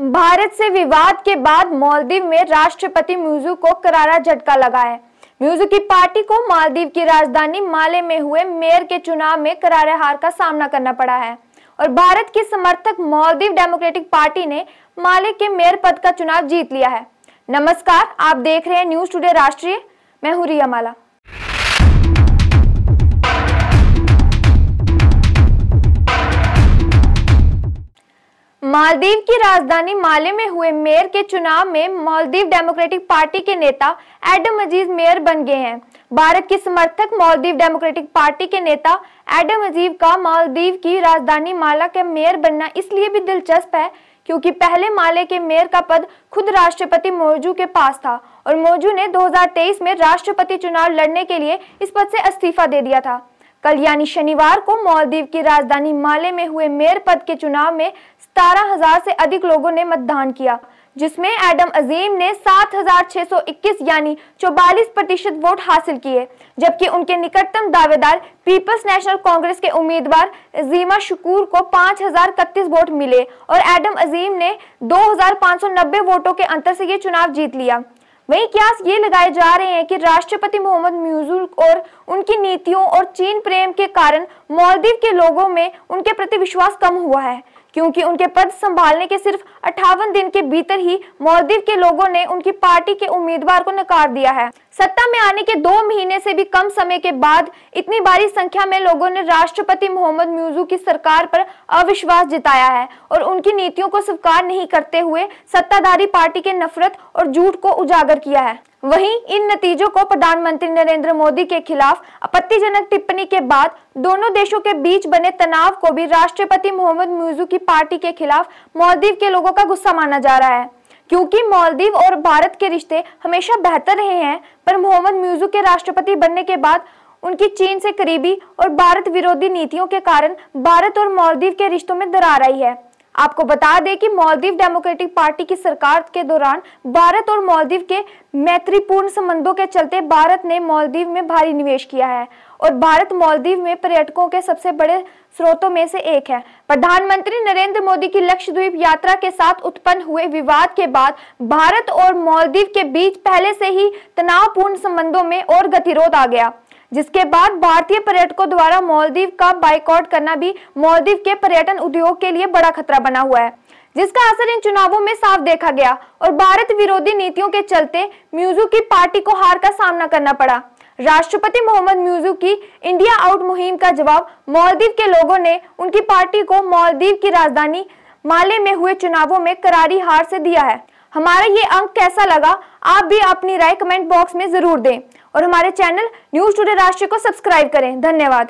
भारत से विवाद के बाद मालदीव में राष्ट्रपति म्यूजू को करारा झटका लगा है। म्यूजू की पार्टी को मालदीव की राजधानी माले में हुए मेयर के चुनाव में करारे हार का सामना करना पड़ा है और भारत की समर्थक मालदीव डेमोक्रेटिक पार्टी ने माले के मेयर पद का चुनाव जीत लिया है। नमस्कार, आप देख रहे हैं न्यूज टुडे राष्ट्रीय। मैं हूं रिया माला। मालदीव की राजधानी माले में हुए मेयर के चुनाव में मालदीव डेमोक्रेटिक पार्टी के नेता एडम अजीज मेयर बन गए हैं। भारत की समर्थक मालदीव डेमोक्रेटिक पार्टी के नेता एडम अजीज का मालदीव की राजधानी माला का मेयर बनना इसलिए भी दिलचस्प है क्योंकि पहले माले के मेयर का पद खुद राष्ट्रपति मौजू के पास था और मौजू ने 2023 में राष्ट्रपति चुनाव लड़ने के लिए इस पद से इस्तीफा दे दिया था। कल यानी शनिवार को मालदीव की राजधानी माले में हुए मेयर पद के चुनाव में 17,000 से अधिक लोगों ने मतदान किया, जिसमें एडम अजीम ने 7,621 यानी 44% वोट हासिल किए, जबकि उनके निकटतम दावेदार पीपल्स नेशनल कांग्रेस के उम्मीदवार अजीमा शकूर को 5,031 वोट मिले और एडम अजीम ने 2,590 वोटों के अंतर से ये चुनाव जीत लिया। वहीं क्यास ये लगाए जा रहे हैं कि राष्ट्रपति मोहम्मद म्यूजू और उनकी नीतियों और चीन प्रेम के कारण मालदीव के लोगों में उनके प्रति विश्वास कम हुआ है, क्योंकि उनके पद संभालने के सिर्फ 58 दिन के भीतर ही मालदीव के लोगों ने उनकी पार्टी के उम्मीदवार को नकार दिया है। सत्ता में आने के 2 महीने से भी कम समय के बाद इतनी बड़ी संख्या में लोगों ने राष्ट्रपति मोहम्मद म्यूजू की सरकार पर अविश्वास जताया है और उनकी नीतियों को स्वीकार नहीं करते हुए सत्ताधारी पार्टी के नफरत और झूठ को उजागर किया है। वहीं इन नतीजों को प्रधानमंत्री नरेंद्र मोदी के खिलाफ आपत्तिजनक टिप्पणी के बाद दोनों देशों के बीच बने तनाव को भी राष्ट्रपति मोहम्मद म्यूजू की पार्टी के खिलाफ मालदीव के लोगों का गुस्सा माना जा रहा है, क्योंकि मालदीव और भारत के रिश्ते हमेशा बेहतर रहे हैं, पर मोहम्मद म्यूजू के राष्ट्रपति बनने के बाद उनकी चीन से करीबी और भारत विरोधी नीतियों के कारण भारत और मालदीव के रिश्तों में दरार आई है। आपको बता दें कि मालदीव डेमोक्रेटिक पार्टी की सरकार के दौरान भारत और मालदीव के मैत्रीपूर्ण संबंधों के चलते भारत ने मालदीव में भारी निवेश किया है और भारत मालदीव में पर्यटकों के सबसे बड़े स्रोतों में से एक है। प्रधानमंत्री नरेंद्र मोदी की लक्षद्वीप यात्रा के साथ उत्पन्न हुए विवाद के बाद भारत और मालदीव के बीच पहले से ही तनावपूर्ण संबंधों में और गतिरोध आ गया, जिसके बाद भारतीय पर्यटकों द्वारा मालदीव का बाइकआउट करना भी मालदीव के पर्यटन उद्योग के लिए बड़ा खतरा बना हुआ है, जिसका असर इन चुनावों में साफ देखा गया और भारत विरोधी नीतियों के चलते म्यूजू की पार्टी को हार का सामना करना पड़ा। राष्ट्रपति मोहम्मद म्यूजू की इंडिया आउट मुहिम का जवाब मालदीव के लोगों ने उनकी पार्टी को मालदीव की राजधानी माले में हुए चुनावों में करारी हार से दिया है। हमारा ये अंक कैसा लगा, आप भी अपनी राय कमेंट बॉक्स में जरूर दें और हमारे चैनल न्यूज टुडे राष्ट्रीय को सब्सक्राइब करें। धन्यवाद।